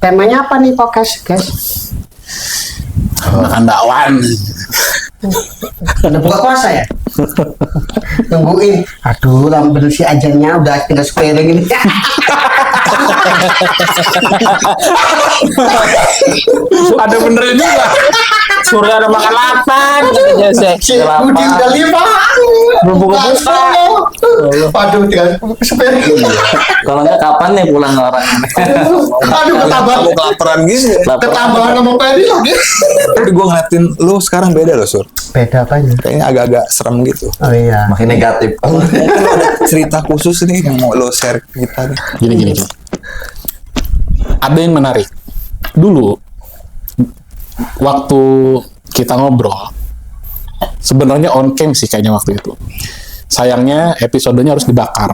Temanya apa nih podcast, guys? Makan dakwan. Udah buka puasa ya? Tungguin. Aduh, lamben si ajannya udah tinggal sepiring ini. Ada benernya juga. Surga ada makan lapang. Si Budi udah 5. Belum buka-buka. Aduh, tinggal sepiring. Kalau enggak kapan nih pulang orang? Aduh, ketambahan. Kamu kelaparan gitu. Ketambahan ngomong Peri lagi. Tapi gue ngeliatin lu sekarang beda loh, Sur. Beda apanya? Kayaknya agak-agak serem gitu. Oh iya. Makin negatif. Cerita khusus nih yang mau lo share ke kita nih. Gini. Ada yang menarik. Dulu, waktu kita ngobrol, sebenarnya on cam sih kayaknya waktu itu. Sayangnya episodenya harus dibakar.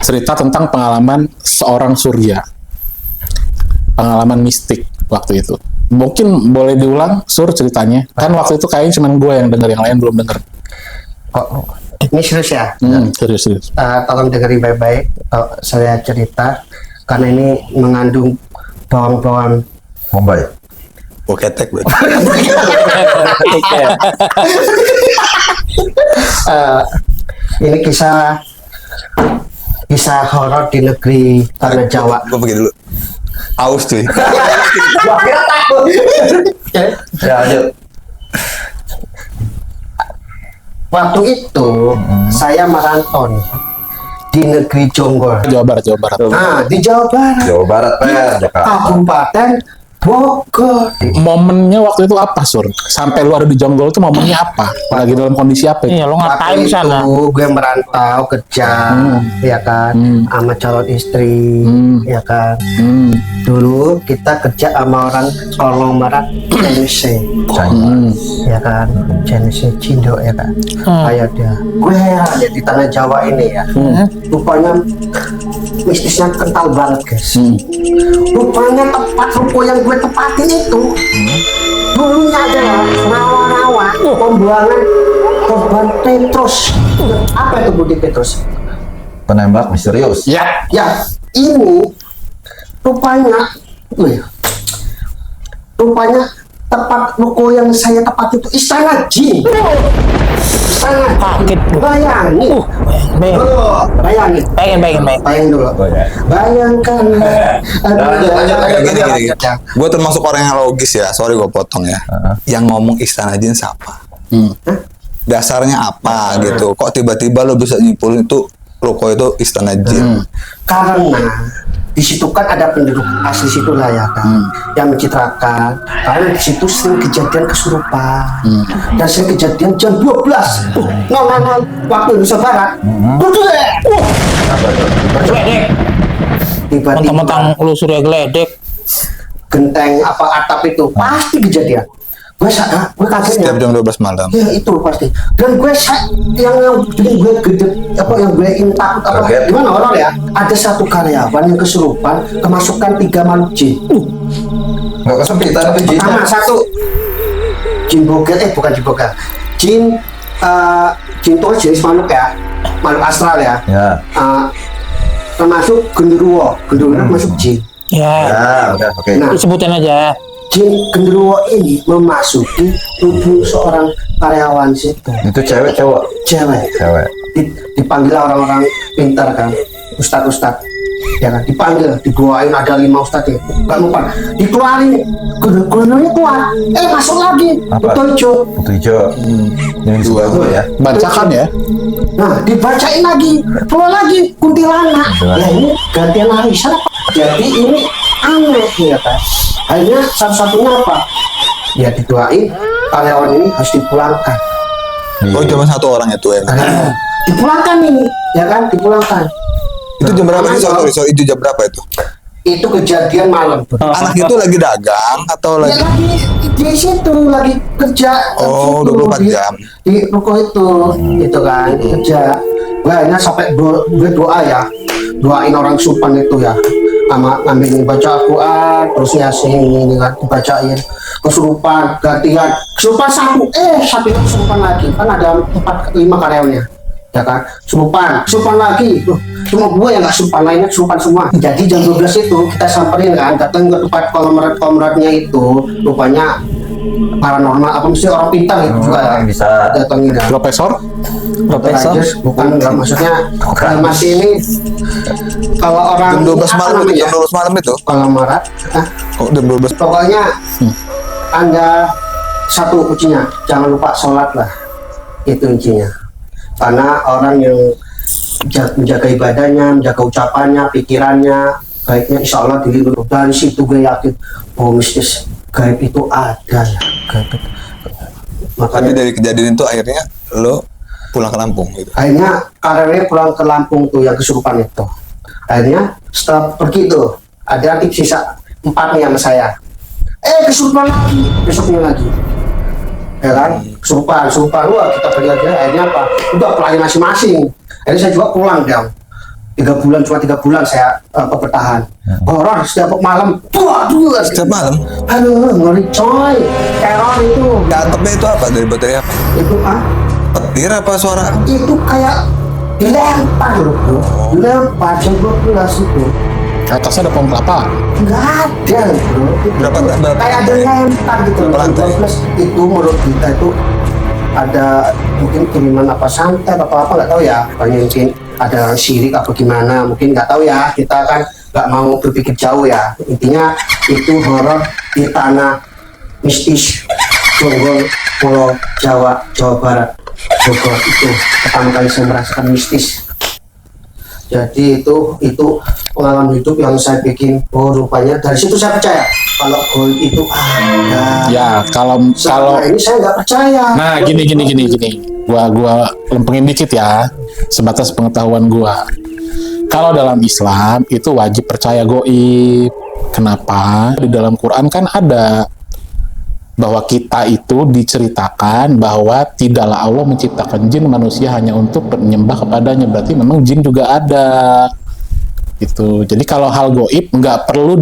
Cerita tentang pengalaman seorang surya. Pengalaman mistik waktu itu. Mungkin boleh diulang, Sur, ceritanya. Kan waktu itu kayaknya cuma gue yang denger, yang lain belum denger. Kok ini serius ya? Serius. Tolong dengerin baik-baik saya cerita karena ini mengandung bawang-bawang Mobile. Ketek gue. Ini kisah horor di negeri tanah Jawa. Gue pergi dulu. Aus cuy. Gua kira takut. Ya, ayo. Waktu itu saya merantau di negeri Jonggol. Jawa Barat. Nah, di Jawa Barat. Jawa Barat, Jakarta. Kabupaten Bogor. Momennya waktu itu apa, Sur? Sampai lu ada di Jonggol itu momennya apa? Lagi dalam kondisi apa? Iya, lo ngapain Waktu di sana? itu gue merantau kerja, ya kan, sama calon istri, ya kan. Dulu kita kerja sama orang konglomerat Chinese, ya kan, Chinese Cindo, ya kan. Kayak dia, gue heran ya di tanah Jawa ini ya. Rupanya mistisnya kental banget, guys. Rupanya tempat ruko yang gue tempatin itu dulunya adalah rawa-rawa pembuangan korban Petrus. Apa itu Budi Petrus? Penembak misterius. Ya. Ya, ini rupanya tempat ruko yang saya tepat itu istana jin. Istana Kaget gue. bayangin. Bayangin. Bayangin dulu. Bayangkan. Gini. Gue termasuk orang yang logis ya. Sorry gue potong ya. Yang ngomong istana jin siapa? Dasarnya apa gitu? Kok tiba-tiba lo bisa nyimpulin itu ruko itu istana jin? Karena di situ kan ada penduduk asli situ lah ya kan, yang mencitrakan. Karena di situ sering kejadian kesurupan dan sering kejadian jam 12 nol waktu Indonesia Barat. Tiba-tiba Mentang-mentang lu surya geledek. genteng apa atap itu pasti kejadian. Gue kagetnya. Setiap jam 12 malam. Ya itu pasti. Dan gue yang bikin gue gede apa yang gue ingin takut apa Kaget. gimana orang ya? Ada satu karyawan yang kesurupan kemasukan 3 makhluk jin. Nggak kesempitan tapi jin. Pertama satu jin bogel, bukan jin bogel. Jin jin itu kan jenis makhluk ya, makhluk astral ya. Ya. Termasuk genderuwo masuk jin. Ya, Ya, udah oke. Nah, sebutin aja. jin genderuwo ini memasuki tubuh seorang karyawan situ. Itu cewek cowok? Cewek. Cewek. Dipanggil orang-orang pintar kan, ustad ya kan, dipanggil, dibawain ada 5 ustad ya, gak lupa, dikeluarin, gunungnya keluar, masuk lagi, Apa? betul hijau. Putih hijau. Yang dua tuh ya. Bacakan ya. Nah, dibacain lagi, keluar lagi, kuntilanak. Ya ini gantian arisan apa? Jadi ini aneh ya kan. Akhirnya satu-satunya apa? Ya didoain karyawan ini harus dipulangkan. Oh cuma satu orang itu ya. Dipulangkan ini, ya kan, dipulangkan. Itu jam berapa sih? Sorry, itu jam berapa itu? Itu kejadian malam. Anak itu lagi dagang atau Ya lagi? lagi di situ lagi kerja. Oh, di situ, 24 jam. Di ruko itu, gitu kan, kerja. Gue akhirnya sampai gue doa ya, doain orang Supan itu ya, sama ngambil baca Al-Quran, terus ngasih ini kan, dibacain, kesurupan, gantian, kesurupan satu itu kesurupan lagi, kan ada 4-5 karyawannya, ya kan, kesurupan lagi, cuma gue yang nggak supan, lainnya supan semua. Jadi jam 12 itu kita samperin kan, datang ke tempat komradnya itu, rupanya paranormal apa mesti orang pintar gitu juga bisa datangin ya. Profesor? Bukan nggak, maksudnya masih ini kalau orang Jam 12 malam apa itu, namanya? jam 12 malam itu. Kalau marat, Oh, jam 12. pokoknya Anda satu kuncinya, jangan lupa sholat lah, itu kuncinya. Karena orang yang menjaga ibadahnya, menjaga ucapannya, pikirannya, baiknya insya Allah dilindungi. Dari situ gue yakin, oh mistis gaib itu ada ya, gaib itu. Tapi Makanya dari kejadian itu akhirnya lo pulang ke Lampung gitu. akhirnya karirnya pulang ke Lampung tuh yang kesurupan itu. Akhirnya setelah pergi tuh ada adik sisa 4 nih sama saya. Kesurupan lagi, besoknya lagi. Ya kan, kesurupan, wah kita pergi aja. Akhirnya apa? Udah pelangi masing-masing. Akhirnya saya juga pulang dong. 3 bulan, cuma 3 bulan saya bertahan. Horor setiap malam. Waduh, Setiap malam. aduh ngeri coy. Teror itu. Atapnya itu apa? Dari baterai apa? Itu Petir apa suara? itu kayak dilempar loh bro, dilempar jam 12 itu Atasnya ada pohon kelapa. nggak ada bro. Berapa Kayak ada lempar gitu loh. berapa lantai? 12 itu menurut kita itu ada mungkin kiriman apa santet atau apa nggak tahu ya, mungkin ada sirik apa gimana, mungkin nggak tahu ya, kita kan nggak mau berpikir jauh ya. Intinya itu horor di tanah mistis Jonggol, Pulau Jawa, Jawa Barat, Bogor. Itu pertama kali saya merasakan mistis. Jadi itu pengalaman hidup yang saya bikin, oh rupanya dari situ saya percaya kalau goib itu ada. Ya, kalau Selama ini saya nggak percaya. nah gini. Gua lempengin dikit ya, sebatas pengetahuan gua. Kalau dalam Islam itu wajib percaya goib. Kenapa? Di dalam Quran kan ada bahwa kita itu diceritakan bahwa tidaklah Allah menciptakan jin manusia hanya untuk menyembah kepadanya. Berarti memang jin juga ada. Gitu. Jadi kalau hal goib nggak perlu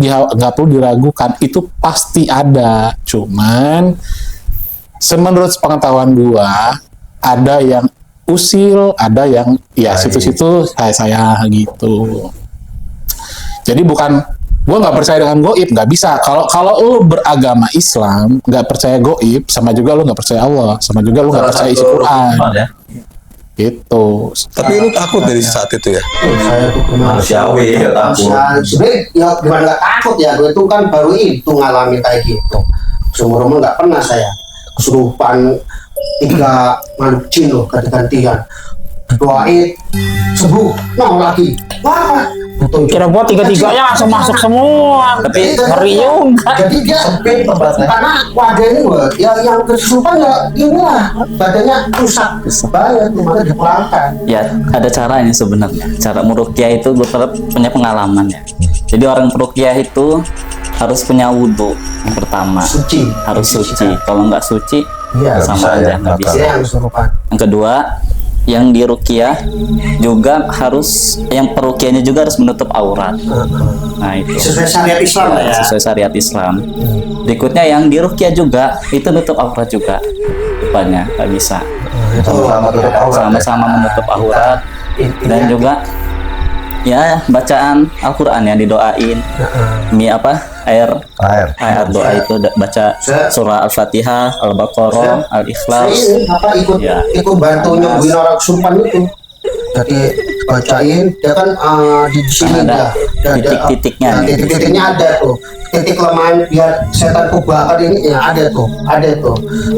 diragukan, itu pasti ada. Cuman menurut pengetahuan gua ada yang usil, ada yang ya situ-situ saya gitu. Jadi bukan gue nggak percaya dengan goib, nggak bisa. Kalau lo beragama Islam nggak percaya goib, sama juga lo nggak percaya Allah, sama juga lo nggak percaya isi Quran. Ya. Gitu. Tapi lu takut dari saat itu ya? Saya itu Manusiawi ya takut. sebenarnya ya gimana nggak takut ya, gue itu kan baru itu ngalamin kayak gitu. Seumur umur nggak pernah saya kesurupan 3 makhluk jin loh ganti-gantian. Doain sembuh, mau lagi. Wah, betul. Kira gua tiga-tiganya langsung masuk semua. Tapi ngeri juga. Jadi dia karena wadah ini ya yang kesurupan ya inilah badannya rusak banget, makanya dipulangkan. Ya, ada caranya sebenarnya. Cara meruqyah itu gue tetap punya pengalaman ya. Jadi orang peruqyah itu harus punya wudhu yang pertama. Suci. Harus suci. Kalau nggak suci, Iya, sama bisa aja ya, nggak bisa. Dia yang kesurupan. Yang kedua, yang di ruqyah juga harus, yang peruqyahnya juga harus menutup aurat. Nah itu. Sesuai syariat Islam ya. Sesuai syariat Islam. Berikutnya yang di ruqyah juga itu nutup aurat juga. Rupanya nggak bisa. Sama-sama tutup aurat. Sama-sama menutup aurat. Dan juga ya bacaan Al-Quran yang didoain. Air doa itu baca surah Al-Fatihah, Al-Baqarah, Al-Ikhlas. Saya ini ikut bantu nyembuhin orang kesurupan itu. Jadi bacain, dia kan di sini Ada titik-titiknya. Titik-titiknya ada tuh. Titik kelemahan biar setan tuh bakar ini ya ada tuh.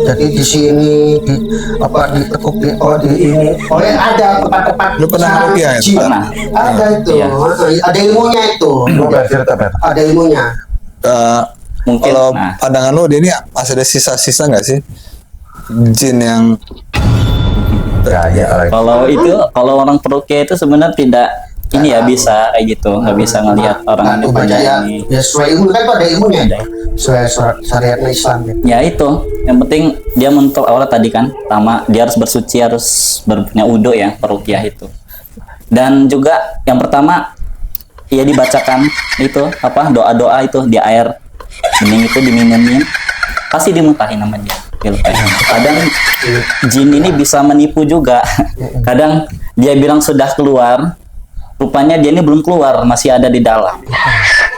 Jadi di sini ditekuk di ini. Ada tempat-tempat. Lu pernah ngeruqyah ya? jin. Pernah. Ada itu. Iya. Ada ilmunya itu. Cerita Ber. Ada ilmunya. Mungkin Kalau nah, pandangan lu, dia ini masih ada sisa-sisa nggak sih jin yang Ya. kalau orang peruqyah itu sebenarnya tidak ini ya bisa kayak gitu, nggak bisa ngelihat orang ini baca punya ya. ini. Ya sesuai ilmu kan tuh ada ilmunya. Sesuai syariat Islam ya. Ya itu, yang penting dia menutup aurat tadi kan. Pertama dia harus bersuci, harus punya wudu ya peruqyah itu. Dan juga yang pertama ya dibacakan itu doa-doa itu di air bening itu diminumin, pasti dimuntahin sama dia. Kadang jin ini bisa menipu juga. Kadang dia bilang sudah keluar, rupanya dia ini belum keluar, masih ada di dalam.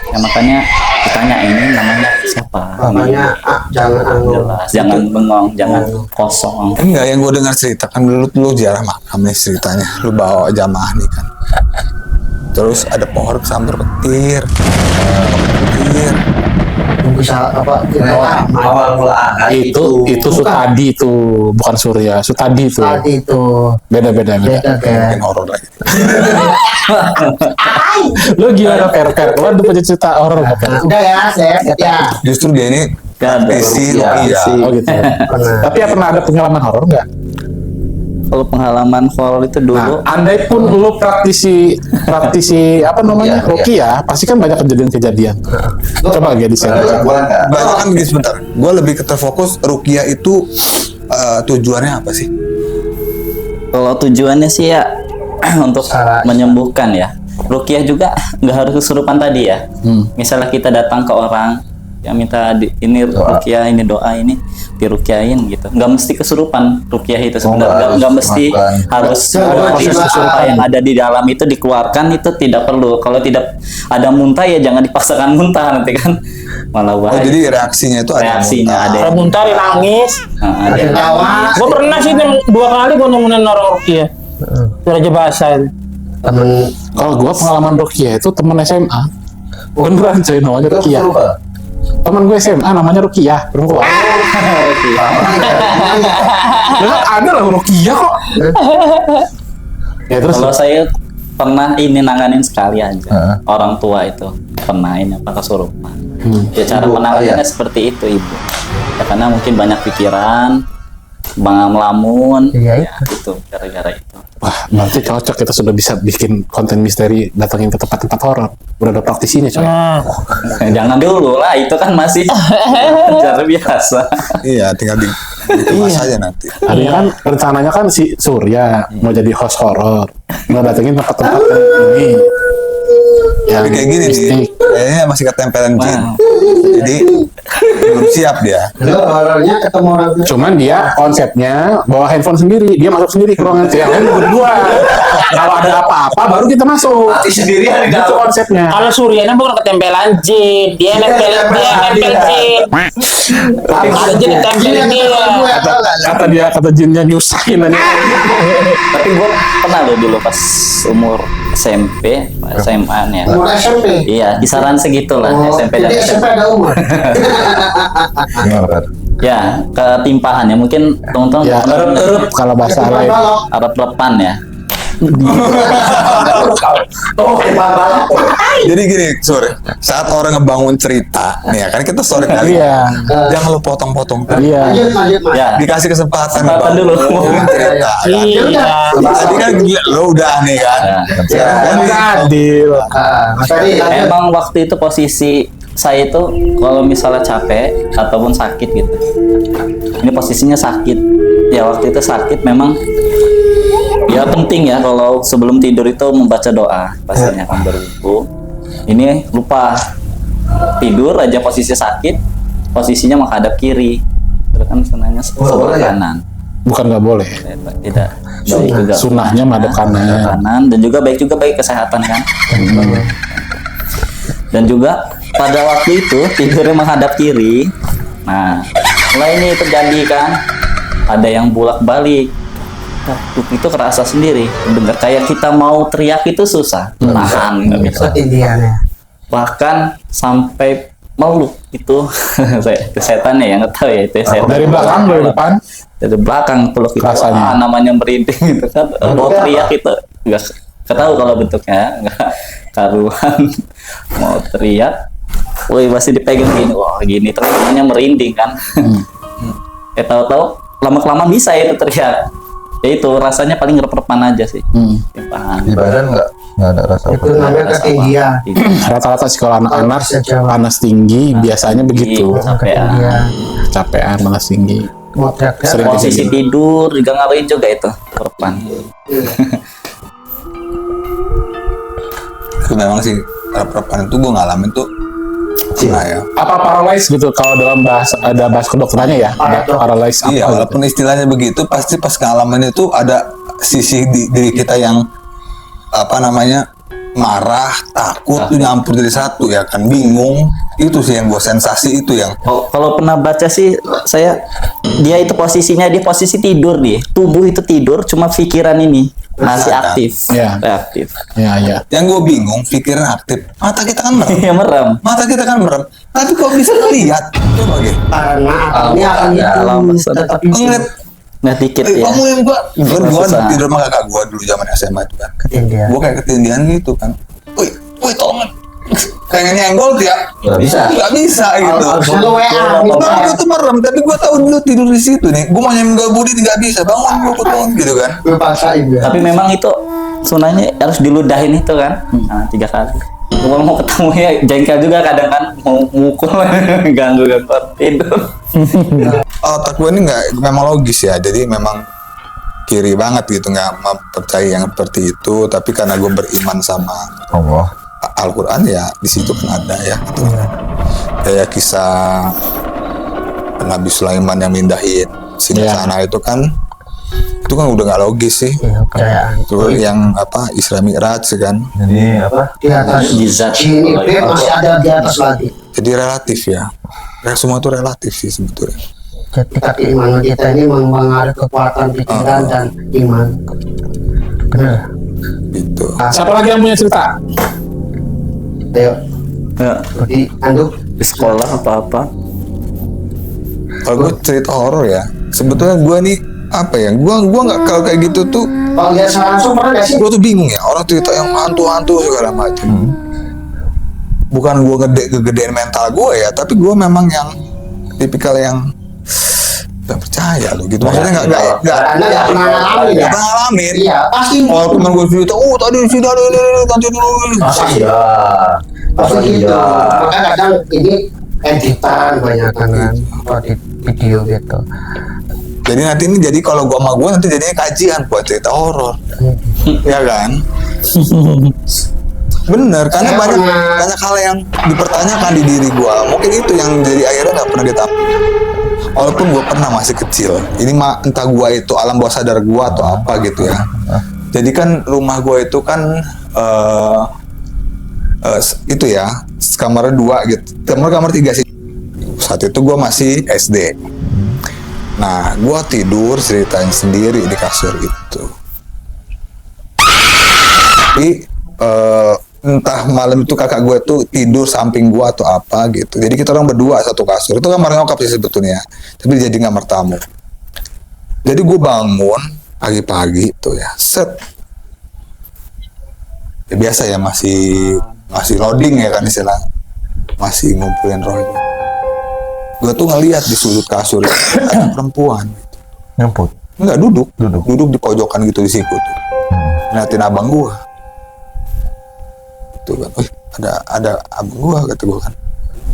Ya, makanya ditanya ini namanya siapa? Makanya jangan Jelas, jangan bengong, jangan kosong. Enggak, yang gue dengar cerita kan dulu lu jarah makam nih ceritanya. Lu bawa jamaah nih kan. Terus ada pohon kesambar petir. Petir. bisa apa Awal mula Itu Sutadi itu, bukan Surya. Sutadi itu. tadi itu Beda. beda kan. Mungkin horor lagi. Lu gimana Per? Lu ada punya cerita horor nggak Per? Udah ya, saya ya. Justru dia ini Gak ada. praktisi Iya. ruqyah. Oh gitu. Tapi ya pernah ada pengalaman horor nggak? Kalau pengalaman horor itu dulu, Andai pun lu praktisi apa namanya Iya, ruqyah, pasti kan banyak kejadian-kejadian. Coba gak di share. Banyak kan begini sebentar. Gue lebih terfokus ruqyah itu tujuannya apa sih? kalau tujuannya sih ya untuk Salah. menyembuhkan ya. Ruqyah juga nggak harus kesurupan tadi ya. Misalnya kita datang ke orang yang minta ini ruqyah, ini doa, ini diruqyahin gitu. Nggak mesti kesurupan ruqyah itu sebenarnya. Nggak mesti harus apa yang ada di dalam itu dikeluarkan, itu tidak perlu. Kalau tidak ada muntah ya jangan dipaksakan muntah nanti kan malah Oh, bahaya. jadi reaksinya itu ada Reaksinya ada. Kalau muntah dia nangis. Ada yang Tawa Gue pernah sih 2 kali gue nemenin orang ruqyah. Raja bahasa itu. temen Kalau gua pengalaman ruqyah itu temen SMA. Beneran coy, namanya ruqyah. Temen gue SMA namanya Ruqyah, perempuan. Ya, ada lah Ruqyah kok. Ya terus Kalau saya pernah ini nanganin sekali aja orang tua itu pernah ini apa kesurupan. Ya cara menanganinya seperti itu ibu. Ya, karena mungkin banyak pikiran, melamun, Iya, ya itu gara-gara itu. wah, berarti cocok kita sudah bisa bikin konten misteri datangin ke tempat-tempat horor. Udah ada praktisinya coy. Jangan dulu lah, itu kan masih cara biasa. Iya, tinggal dikemas aja nanti. Tadinya kan rencananya kan si Surya mau jadi host horor, mau datengin tempat-tempat ini. Tapi kayak gini nih, mistik. kayaknya masih ketempelan jin. Jadi belum siap dia. lo horornya ketemu orang Cuman dia konsepnya bawa handphone sendiri, dia masuk sendiri ke ruangan itu, yang lain berdua. Kalau ada apa-apa baru kita masuk. sendirian di Itu dalam. konsepnya. Kalau Suryana bukan ketempelan jin, dia nempel jin. Ada jin ditempelin dia. Kata jinnya nyusahin aja. Tapi gue pernah loh dulu pas umur SMP, SMA nih ya. umur SMP. Iya, kisaran segitu lah SMP dan jadi SMP SMA. ada umur Gimana, Per? Ya, ketimpahan ya mungkin teman-teman Ya, pernah dengar erup kalau bahasa lain. Arab lepan ya. Jadi gini, sore saat orang ngebangun cerita, nih ya kan kita story kali. Iya. Jangan lu potong-potong. Iya. lanjut mas Ya, Dikasih kesempatan Kesempatan dulu. ngomong cerita. Kan? Iya. Tadi kan gila, lo udah nih kan. Sekarang Kan ganti. adil. mas Adi lanjut emang waktu itu posisi saya itu kalau misalnya capek ataupun sakit gitu. Ini posisinya sakit. Ya waktu itu sakit memang ya penting ya kalau sebelum tidur itu membaca doa. Pastinya akan berwudu. Ini lupa tidur aja posisi sakit, posisinya menghadap kiri. Terus kan senangnya sebelah kanan. Bukan nggak boleh. Tidak baik juga. Sunnahnya madep kanan. Kanan dan juga baik kesehatan kan. Dan juga pada waktu itu tidurnya menghadap kiri. Nah, mulai ini terjadi kan, ada yang bolak-balik. Itu kerasa sendiri. Dengar kayak kita mau teriak itu susah, tahan nggak bisa. Indiannya Bahkan sampai meluk itu setannya ya nggak tahu ya itu setan. Dari belakang, dari depan. Dari belakang peluk itu Rasanya. namanya merinding gitu kan. Mau teriak itu nggak tahu kalau bentuknya nggak karuan. Mau teriak, woi masih dipegang gini, wah gini telinganya merinding kan. Tahu-tahu lama-kelamaan bisa itu teriak. Ya itu rasanya paling rep-repan aja sih. Timpahan. Di badan nggak ada rasa itu namanya ketinggian Rata-rata sih kalau anak-anak Bisa jawab. panas tinggi biasanya begitu. Capean. ketinggian Capean, panas tinggi. mau teriak Sering Posisi tidur juga ngaruhin juga itu repan. Itu memang sih rep-repan itu gue ngalamin tuh. Nah ya. Apa paralyze gitu kalau dalam bahasa ada bahasa kedokterannya ya? Ada paralyze apa Iya, gitu. walaupun istilahnya begitu, pasti pas ngalamin itu ada sisi diri kita yang apa namanya marah, takut tuh nyampur jadi satu ya kan, bingung. Itu sih yang gue sensasi itu yang Kalau pernah baca sih saya, dia itu posisinya dia posisi tidur nih, tubuh itu tidur, cuma pikiran ini masih ada. aktif. Iya. Aktif. Ya. yang gue bingung, pikiran aktif, mata kita kan merem. Iya merem. Mata kita kan merem, tapi kok bisa ngeliat? Coba gitu. Karena akalnya akan alam itu maksudnya. tetap itu. Ngeliat, Nggak dikit ya. kamu yang gue Susah. tidur sama kakak gue dulu zaman SMA itu kan. Ketindihan. Gue kayak ketindihan gitu kan. Woi tolong. Kayak nyenggol ya. Nggak bisa. Nggak bisa gitu. Harusnya lu WA gitu. Bang, gue tuh merem, tapi gue tahu dulu tidur di situ nih. Gue mau nyenggol Budi nggak bisa. Bangun gue bangun gitu kan. Lu paksain ya. Tapi memang itu sunahnya harus diludahin itu kan. Nah, 3 kali. Kalau mau ketemu ya jengkel juga kadang kan, mau mukul ganggu tidur. Otak gue ini nggak memang logis ya. Jadi memang kiri banget gitu, nggak percaya yang seperti itu. Tapi karena gue beriman sama Allah. Al-Quran ya di situ kan ada ya gitu. Kayak kisah Nabi Sulaiman yang mindahin singgasana itu kan udah nggak logis sih. Ya, kepercayaan. Itu yang apa Isra Mi'raj kan, Jadi apa? Di atas Mukjizat. sini masih ada di atas lagi. jadi relatif ya. Semua itu relatif sih sebetulnya. Ketika keimanan kita ini mempengaruhi kekuatan pikiran dan iman. Benar. Gitu. Siapa lagi yang punya cerita? Teo, Ya, Budi, Andu, di sekolah apa-apa. Kalau gue cerita horor ya, sebetulnya gue nih apa ya? Gue nggak, kalau kayak gitu tuh, kalau lihat langsung pernah nggak sih? gue tuh bingung ya. Orang cerita yang hantu-hantu segala macam. Bukan gue kegedean mental gue ya, tapi gue memang yang tipikal yang gak percaya loh gitu. Maksudnya nggak Anda nggak pernah ngalamin ya? pernah ngalamin. Iya, pasti. Kalau teman gue cerita, tadi di sini ada nanti dulu. Pasti. Iya. Pasti gitu. Maka kadang ini editan banyak kan, atau di video gitu. Jadi nanti ini jadi kalau gue sama gue nanti jadinya kajian buat cerita horor, ya kan? Bener, karena Saya banyak pernah- hal yang dipertanyakan di diri gue. Mungkin itu yang jadi akhirnya nggak pernah kita. Walaupun gue pernah masih kecil, ini mah entah gue itu alam bawah sadar gue atau apa gitu ya. Jadi kan rumah gue itu kan itu ya kamar 2 gitu, kamar 3 sih. Saat itu gue masih SD. Nah, gue tidur ceritain sendiri di kasur itu. Tapi entah malam itu kakak gue tuh tidur samping gue atau apa gitu. Jadi kita orang berdua satu kasur. Itu kamar nyokap sih sebetulnya, tapi jadi kamar tamu. Jadi gue bangun pagi-pagi tuh ya, set. Ya, biasa ya masih loading ya kan istilah, masih ngumpulin roh. Gue tuh ngeliat di sudut kasur ada perempuan. Nyemput. Enggak, duduk di pojokan gitu di siku tuh. Ngeliatin abang gua. Itu kan, ada abang gua kata gua kan.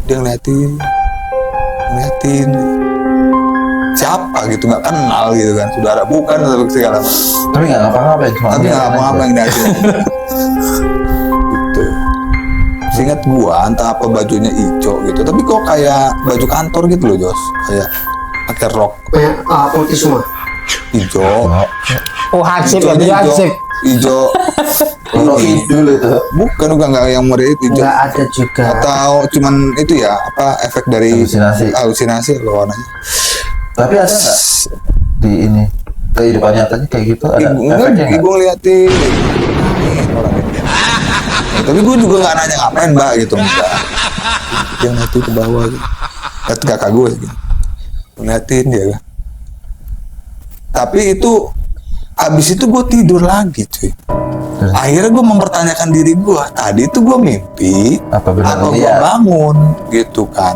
Dia ngeliatin. Siapa gitu, nggak kenal gitu kan. Saudara bukan atau segala macam. Tapi nggak ngapa-ngapain. Cuma Tapi dia nggak apa-apa yang ngeliatin. Gitu. Seingat gua entah apa bajunya hijau gitu. Tapi kok kayak baju kantor gitu loh, Jos. Kayak pakai rok Putih semua. hijau. Oh, hansip ya, dia hansip. Hijau. dulu itu. Bukan nggak yang murid hijau. Nggak ada juga. Atau cuman itu ya apa efek dari Halusinasi. loh warnanya. Tapi ada nggak di ini kehidupan nyatanya kayak gitu? Ada efeknya nggak? Ibu ngeliatin orang itu. Tapi gue juga nggak nanya ngapain mbak gitu, enggak. Dia ngeliatin ke bawah gitu. Lihat kakak gue gitu. Ngeliatin dia kan. Tapi itu abis itu gue tidur lagi cuy. Akhirnya gue mempertanyakan diri gue, tadi itu gue mimpi Apa benar atau gue lihat? bangun gitu kan,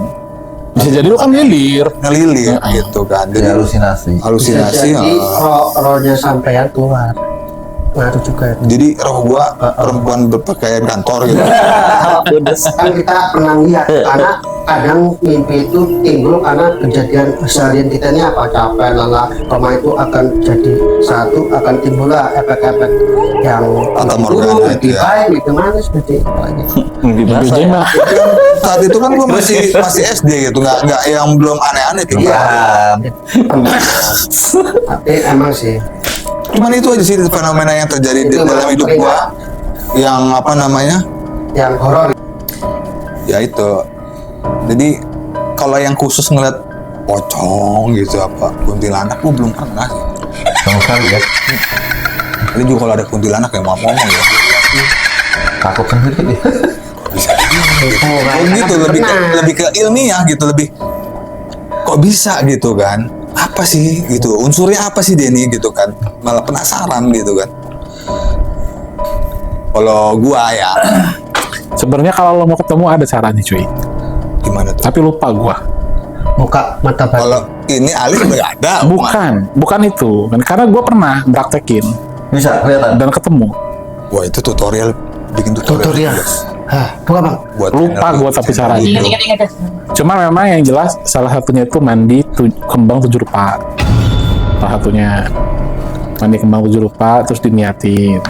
Bisa jadi lu kan ngilir. ngelilir gitu kan. Jadi halusinasi. halusinasi. Jadi rohnya sampean keluar. Ngaruh juga itu. Jadi roh gua perempuan berpakaian kantor gitu. Kan kita pernah lihat karena kadang mimpi itu timbul karena kejadian keseharian kita ini apa, capek, lelah, koma itu akan jadi satu, akan timbul lah efek-efek yang Fata Morgana lebih itu ya. baik, lebih manis seperti itu aja. Lebih basah ya. Saat itu kan gua masih SD gitu, nggak yang belum aneh-aneh gitu. Iya. Tapi emang sih Cuman itu aja sih fenomena yang terjadi di itu dalam hidup gua. yang apa namanya? Yang horor. Ya itu. Jadi kalau yang khusus ngeliat pocong gitu apa kuntilanak, gue belum pernah sih. Sama sekali ya. Ini juga kalau ada kuntilanak yang mau ngomong ya. Takut sendiri deh. Oh, gitu lebih ke ilmiah gitu, lebih kok bisa gitu kan? Apa sih gitu? Unsurnya apa sih Denny gitu kan? Malah penasaran gitu kan. Kalau gua ya Sebenarnya kalau lo mau ketemu ada caranya cuy. gimana tuh? Tapi lupa gua. Buka mata batin. Kalau ini alis nggak ada. Bukan itu. Karena gua pernah praktekin Bisa kelihatan. dan ketemu. Wah itu tutorial, bikin Tutorial. Hah, buka bang. Buat Lupa channel gua tapi channel caranya. YouTube. Cuma memang yang jelas salah satunya itu mandi kembang 7 rupa. Salah satunya mandi kembang 7 rupa terus diniatin.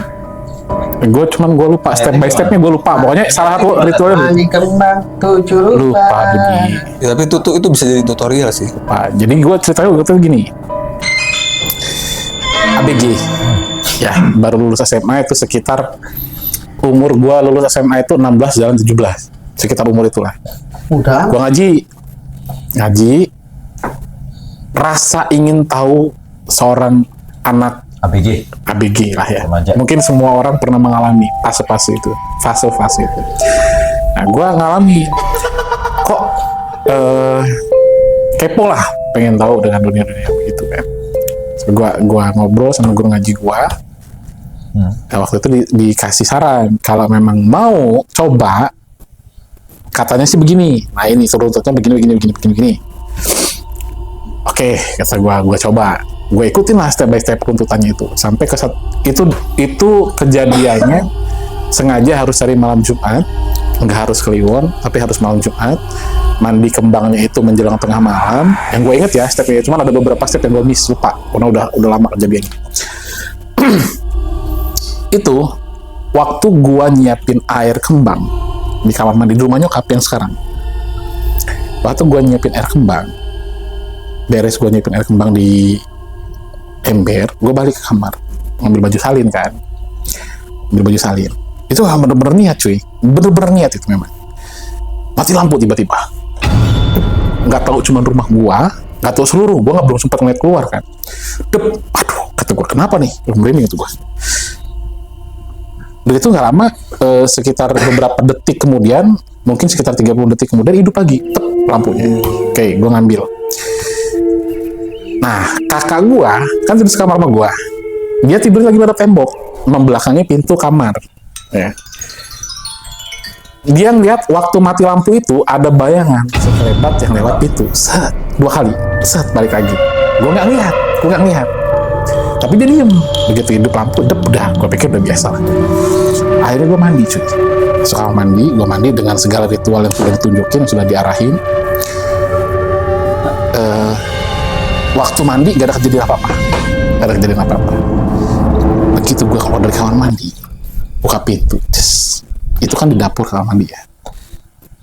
Gue lupa step by stepnya, gue lupa. Pokoknya salah satu ritualnya Mandi kembang 7 rupa. lupa Budi. Ya, tapi itu bisa jadi tutorial sih. Lupa. Jadi gue ceritanya waktu itu gini. ABG. Ya, baru lulus SMA itu sekitar umur gue lulus SMA itu 16 jalan 17. Sekitar umur itulah. Udah. Gue ngaji, rasa ingin tahu seorang anak ABG lah ya. Remaja. Mungkin semua orang pernah mengalami fase-fase itu. Nah, gue ngalami kok kepo lah, pengen tahu dengan dunia-dunia begitu kan. So, gua ngobrol sama guru ngaji gua. Nah, waktu itu dikasih saran kalau memang mau coba, katanya sih begini. Nah ini runtutnya begini. Oke, kata gua coba. Gue ikutin lah step by step runtutannya itu sampai ke itu kejadiannya sengaja harus cari malam Jumat, nggak harus Kliwon tapi harus malam Jumat, mandi kembangnya itu menjelang tengah malam. Yang gue inget ya stepnya, cuma ada beberapa step yang gue lupa karena udah lama kejadiannya. Itu waktu gue nyiapin air kembang di kamar mandi di rumah nyokap yang sekarang. Waktu gue nyiapin air kembang, beres gue nyiapin air kembang di ember, gue balik ke kamar ngambil baju salin kan, itu bener-bener niat cuy, bener-bener niat itu memang. Mati lampu tiba-tiba, nggak tahu cuma rumah gua, nggak tahu seluruh, gua belum sempat ngeliat keluar kan. Aduh, kata gua kenapa nih, merinding itu gua. Begitu nggak lama, sekitar beberapa detik kemudian, mungkin sekitar 30 detik kemudian hidup lagi, lampunya. Oke, gua ngambil. Nah, kakak gua kan tidur sekamar sama gua. Dia tidur lagi pada tembok, membelakangi pintu kamar. Ya. Dia ngeliat waktu mati lampu itu ada bayangan sekelebat yang lewat pintu. Set, 2 kali. Set, balik lagi. Gua nggak ngeliat. Tapi dia diem. Begitu hidup lampu, udah. Gua pikir udah biasa. Akhirnya gua mandi cuy. Masuk kamar mandi, gua mandi dengan segala ritual yang sudah ditunjukin, sudah diarahin. Waktu mandi gak ada kejadian apa-apa. Begitu gue keluar dari kamar mandi, buka pintu, itu kan di dapur kamar mandi ya.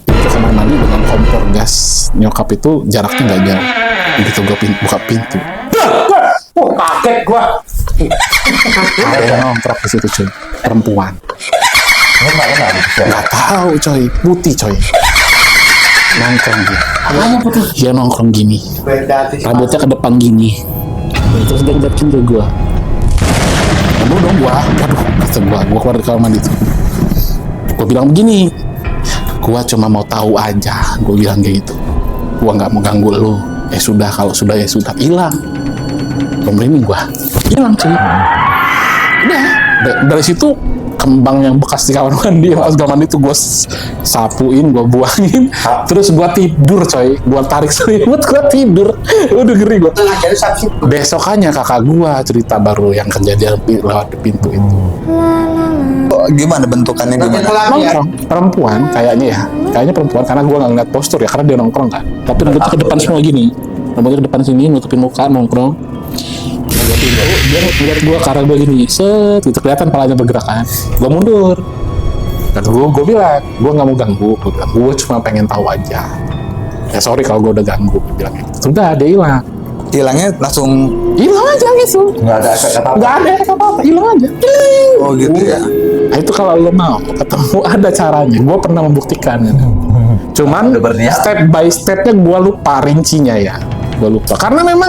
Pintu kamar mandi dengan kompor gas nyokap itu jaraknya gak jauh. Begitu gue buka pintu, Kaget gua. ada yang nongkrong di situ cuy, perempuan. Gak tahu coy, putih coy. Nongkrong dia nongkrong gini, rambutnya ke depan gini, terus dia ngeliatin ke gue. Kamu dong gua, aduh, kata gua keluar dari kamar mandi tuh. Gua bilang begini, gua cuma mau tahu aja, gua bilang kayak gitu. Gua nggak mau ganggu lu. Sudah, kalau sudah ya sudah, hilang. Pemerintah gua hilang cuy. Udah, dari situ kembang yang bekas di kamar mandi, kamar mandi itu gue sapuin, gue buangin, terus gue tidur coy, gue tarik selimut, gue tidur, udah ngeri gue. Besokannya kakak gue cerita baru yang kejadian lewat di pintu itu. Gimana bentukannya gimana? Nongkrong, perempuan kayaknya perempuan karena gue nggak ngeliat postur ya, karena dia nongkrong kan, tapi rambutnya ke depan semua gini, rambutnya ke depan sini, nutupin muka, nongkrong. Dia ngeliat gue karena gue gini, set, gitu kelihatan palanya bergerak kan. Gue mundur. Dan gue bilang, gue nggak mau ganggu. Gue cuma pengen tahu aja. Ya sorry kalau gue udah ganggu. Gue bilang gitu. Sudah, dia hilang. hilangnya langsung. Hilang aja gitu. Nggak ada efek apa-apa. Nggak ada apa-apa, hilang aja. Hilang. Oh gitu ya. Nah, itu kalau lo mau ketemu ada caranya. Gue pernah membuktikan. Cuman Udah berniat. step by stepnya gue lupa rincinya ya. Gue lupa. Karena memang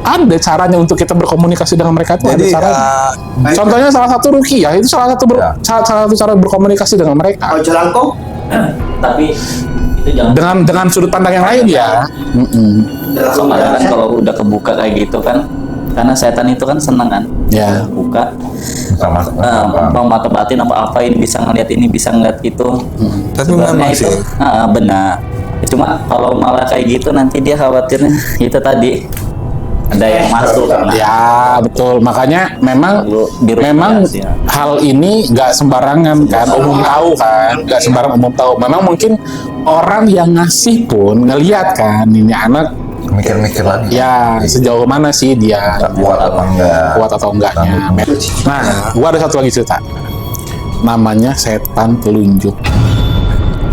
ada caranya untuk kita berkomunikasi dengan mereka itu Jadi ada caranya. Contohnya salah satu Ruqyah itu salah satu salah satu cara berkomunikasi dengan mereka. Kalau jalan kok Tapi itu jangan Dengan sudut pandang yang lain ya. kemarin kan kalau udah kebuka kayak gitu kan, karena setan itu kan senang kan, Ya. buka Sama. bang mata batin apa ini bisa ngeliat ini bisa ngeliat itu. Tapi Sebenarnya memang itu sih. benar. Cuma kalau malah kayak gitu nanti dia khawatirnya itu tadi ada yang masuk. Nah, Ya betul, makanya memang Perlu dirupiasi, ya. hal ini nggak sembarangan kan, umum tahu kan, nggak sembarang umum tahu. Memang mungkin orang yang ngasih pun ngelihat kan ini anak Mikir-mikir lagi. ya sejauh mana sih dia Kuat apa enggak? kuat atau enggaknya. Nah, gua ada satu lagi cerita, namanya setan telunjuk.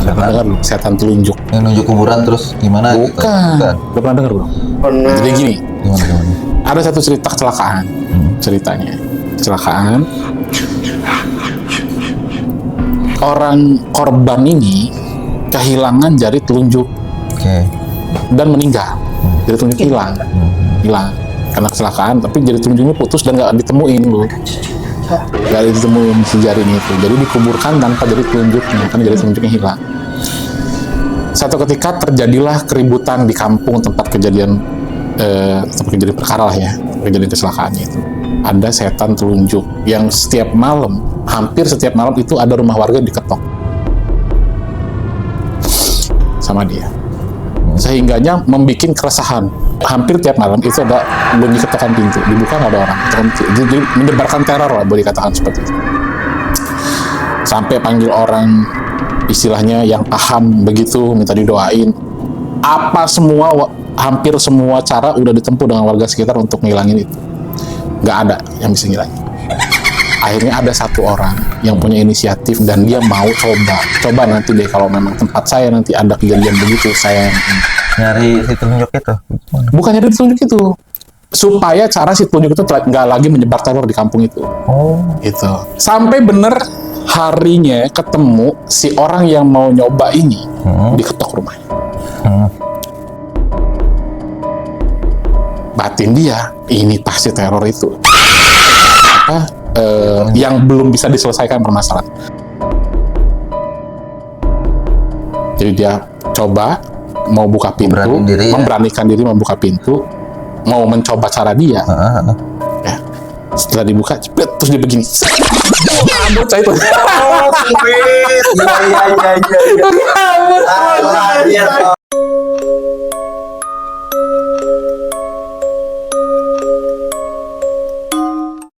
Pernah dengar belum? Setan telunjuk. Yang nunjuk kuburan terus gimana gitu? Bukan. Lu pernah dengar belum? pernah. Jadi gini, Gimana? ada satu cerita kecelakaan. Ceritanya kecelakaan, orang korban ini kehilangan jari telunjuk Oke. dan meninggal. Jari telunjuk hilang karena kecelakaan, tapi jari telunjuknya putus dan nggak ditemuin loh. Nggak ditemuin si jarinya itu, jadi dikuburkan tanpa jari telunjuknya karena jari telunjuknya hilang. Satu ketika terjadilah keributan di kampung tempat kejadian perkara lah ya, kejadian kecelakaannya itu. Ada setan telunjuk yang setiap malam, hampir setiap malam itu ada rumah warga diketok sama dia, sehingganya membuat keresahan. Hampir tiap malam itu ada bunyi ketokan pintu, dibuka nggak ada orang, jadi menyebarkan teror lah, boleh dikatakan seperti itu. Sampai panggil orang istilahnya yang paham begitu, minta didoain. Apa semua, hampir semua cara udah ditempuh dengan warga sekitar untuk ngilangin itu, nggak ada yang bisa ngilangin. Akhirnya ada satu orang yang punya inisiatif dan dia mau coba nanti deh kalau memang tempat saya nanti ada kejadian begitu, saya Nyari si telunjuk itu. bukannya dari telunjuk itu, supaya cara si telunjuk itu nggak lagi menyebar teror di kampung itu. Oh. Gitu. Sampai bener harinya ketemu si orang yang mau nyoba ini, diketok rumahnya. Batin dia, ini pasti teror itu. Yang belum bisa diselesaikan permasalahan. Jadi dia coba mau buka pintu, memberanikan diri membuka pintu, mau mencoba cara dia. Ya, setelah dibuka, terus dia begini. Bocah itu. Iya.